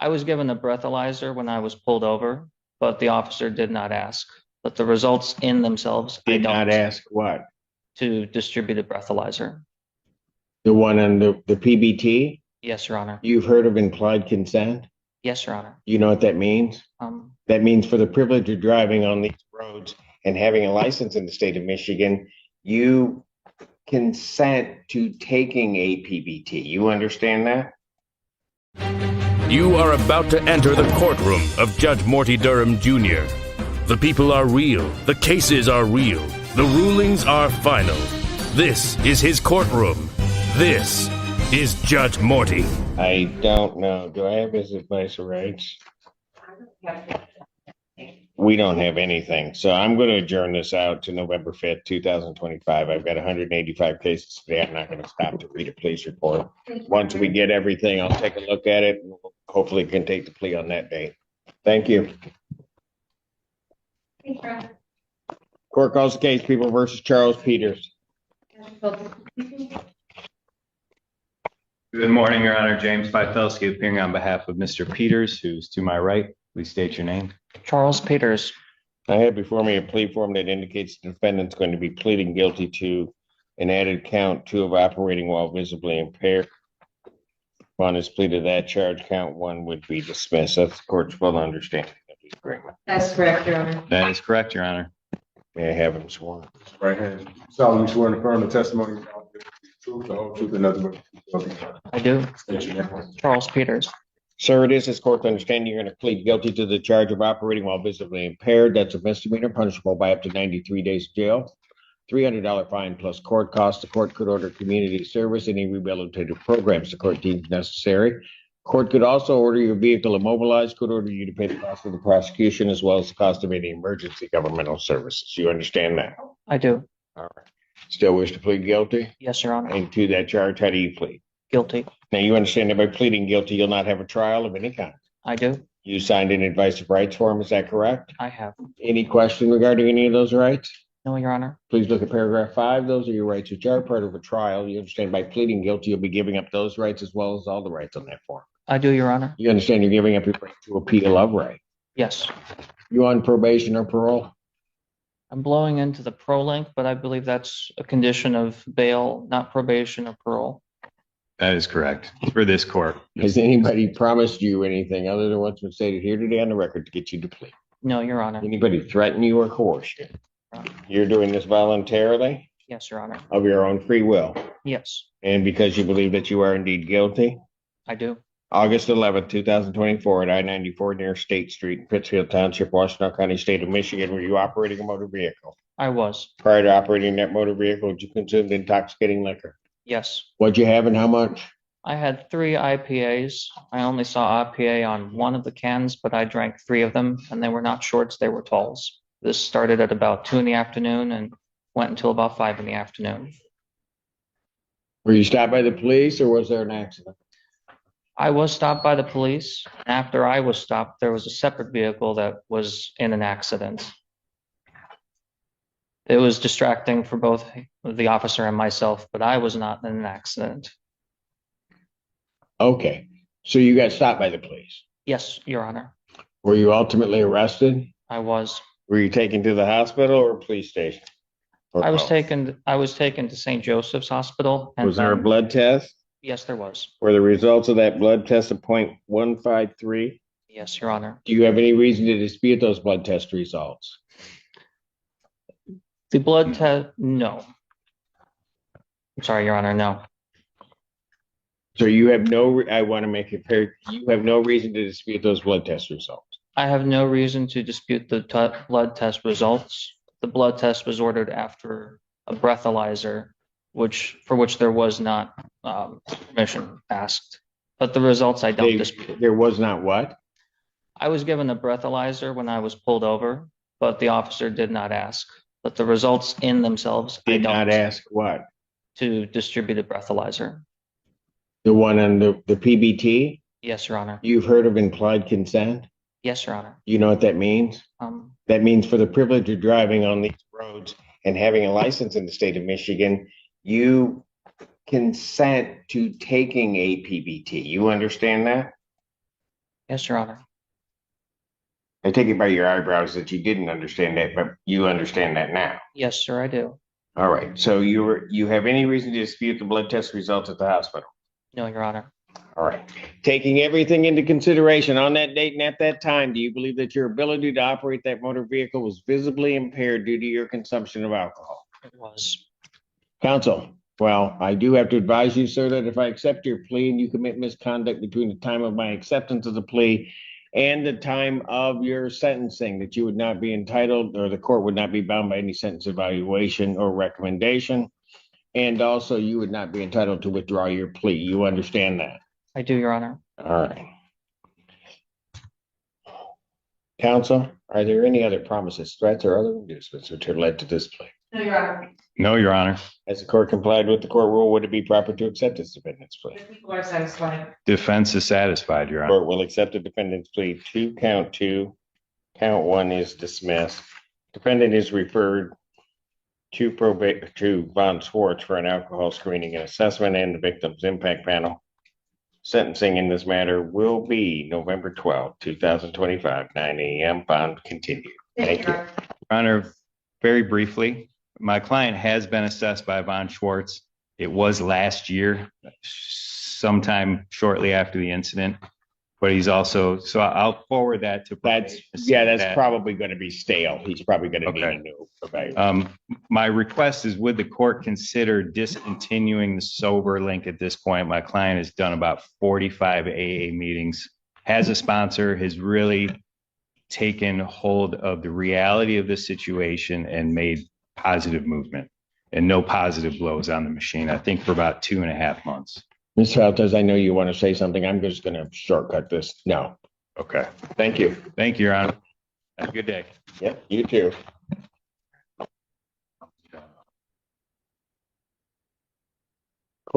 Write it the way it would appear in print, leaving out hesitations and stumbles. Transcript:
I was given a breathalyzer when I was pulled over, but the officer did not ask. But the results in themselves, I Did not don't, ask what? to distribute a breathalyzer. The one on the PBT? Yes, Your Honor. You've heard of implied consent? Yes, Your Honor. You know what that means? Um, That means for the privilege of driving on these roads and having a license in the state of Michigan, you consent to taking a PBT. You understand that? You are about to enter the courtroom of Judge Morty Durham Jr. The people are real. The cases are real. The rulings are final. This is his courtroom. This is Judge Morty. I don't know. Do I have his advice or rights? We don't have anything. So I'm going to adjourn this out to November 5th, 2025. I've got 185 cases today. I'm not going to stop to read a police report. Once we get everything, I'll take a look at it and hopefully can take the plea on that date. Thank you. Court calls the case, People versus Charles Peters. Good morning, Your Honor. James Feitelski appearing on behalf of Mr. Peters, who's to my right. Please state your name. Charles Peters. I have before me a plea form that indicates the defendant's going to be pleading guilty to an added count 2 of operating while visibly impaired. Upon his plea to that charge, count 1 would be dismissed. That's the court's full understanding of the agreement. That's correct, Your Honor. That is correct, Your Honor. May I have him sworn? Right hand. Solemnly swear to affirm the testimony. Truth, the whole truth, and nothing but. I do. State your name. Charles Peters. Sir, it is this court's understanding you're going to plead guilty to the charge of operating while visibly impaired. That's a misdemeanor punishable by up to 93 days jail, $300 fine plus court costs. The court could order community service, any rehabilitative programs the court deems necessary. Court could also order your vehicle immobilized, could order you to pay the cost of the prosecution as well as the cost of any emergency governmental services. You understand that? I do. All right. Still wish to plead guilty? Yes, Your Honor. And to that charge, how do you plead? Guilty. Now, you understand that by pleading guilty, you'll not have a trial of any kind. I do. You signed an advice of rights form, is that correct? I have. Any question regarding any of those rights? No, Your Honor. Please look at paragraph 5. Those are your rights which are part of a trial. You understand by pleading guilty, you'll be giving up those rights as well as all the rights on that form. I do, Your Honor. You understand you're giving up your right to appeal of right. Yes. You on probation or parole? I'm blowing into the pro link, but I believe that's a condition of bail, not probation or parole. That is correct. For this court. Has anybody promised you anything other than what's been stated here today on the record to get you to plea? No, Your Honor. Anybody threaten you or coerce you? You're doing this voluntarily Yes, Your Honor. of your own free will Yes, and because you believe that you are indeed guilty? I do. August 11th, 2024 at I-94 near State Street in Pittsfield Township, Washtenaw County, State of Michigan. Were you operating a motor vehicle? I was. Prior to operating that motor vehicle, did you consume intoxicating liquor? Yes. What'd you have and how much? I had 3 IPAs. I only saw IPA on one of the cans, but I drank 3 of them, and they were not shorts, they were talls. This started at about 2 in the afternoon and went until about 5 in the afternoon. Were you stopped by the police or was there an accident? I was stopped by the police. After I was stopped, there was a separate vehicle that was in an accident. It was distracting for both the officer and myself, but I was not in an accident. Okay, so you got stopped by the police. Yes, Your Honor. Were you ultimately arrested? I was. Were you taken to the hospital or police station? Or I was both? taken to St. Joseph's Hospital. And Was there a then- blood test? Yes, there was. Were the results of that blood test a .153? Yes, Your Honor. Do you have any reason to dispute those blood test results? The blood test, no. I'm sorry, Your Honor, no. So you have no, I want to make it clear, you have no reason to dispute those blood test results. I have no reason to dispute the blood test results. The blood test was ordered after a breathalyzer, for which there was not permission asked. But the results I don't dispute. There was not what? I was given a breathalyzer when I was pulled over, but the officer did not ask. But the results in themselves, I Did not don't, ask what? to distribute a breathalyzer. The one on the PBT? Yes, Your Honor. You've heard of implied consent? Yes, Your Honor. You know what that means? Um, That means for the privilege of driving on these roads and having a license in the state of Michigan, you consent to taking a PBT. You understand that? Yes, Your Honor. I take it by your eyebrows that you didn't understand that, but you understand that now. Yes, sir, I do. All right, so you have any reason to dispute the blood test results at the hospital? No, Your Honor. All right. Taking everything into consideration on that date and at that time, do you believe that your ability to operate that motor vehicle was visibly impaired due to your consumption of alcohol? It was. Counsel, well, I do have to advise you, sir, that if I accept your plea and you commit misconduct between the time of my acceptance of the plea and the time of your sentencing, that you would not be entitled, or the court would not be bound by any sentence evaluation or recommendation. And also, you would not be entitled to withdraw your plea. You understand that? I do, Your Honor. All right. Counsel, are there any other promises, threats, or other inducements which have led to this plea? No, Your Honor. No, Your Honor. Has the court complied with the court rule? Would it be proper to accept this defendant's plea? The people are satisfied. Defense is satisfied, Your Honor. Court will accept the defendant's plea to count two. Count one is dismissed. Defendant is referred to probate to Von Schwartz for an alcohol screening and assessment and the victim's impact panel. Sentencing in this matter will be November 12th, 2025, 9 a.m. Bond continued. Thank you. Your Honor. Your Honor, very briefly, my client has been assessed by Von Schwartz. It was last year, sometime shortly after the incident. But he's also, so I'll forward that to. That's probably going to be stale. He's probably going to need Okay. a new evaluation. My request is, would the court consider discontinuing the sober link at this point? My client has done about 45 AA meetings, has a sponsor, has really taken hold of the reality of the situation and made positive movement and no positive blows on the machine, I think for about 2.5 months. Mr. Altes, I know you want to say something. I'm just going to shortcut this. No. Okay. Thank you. Thank you, Your Honor. Have a good day. Yep, you too.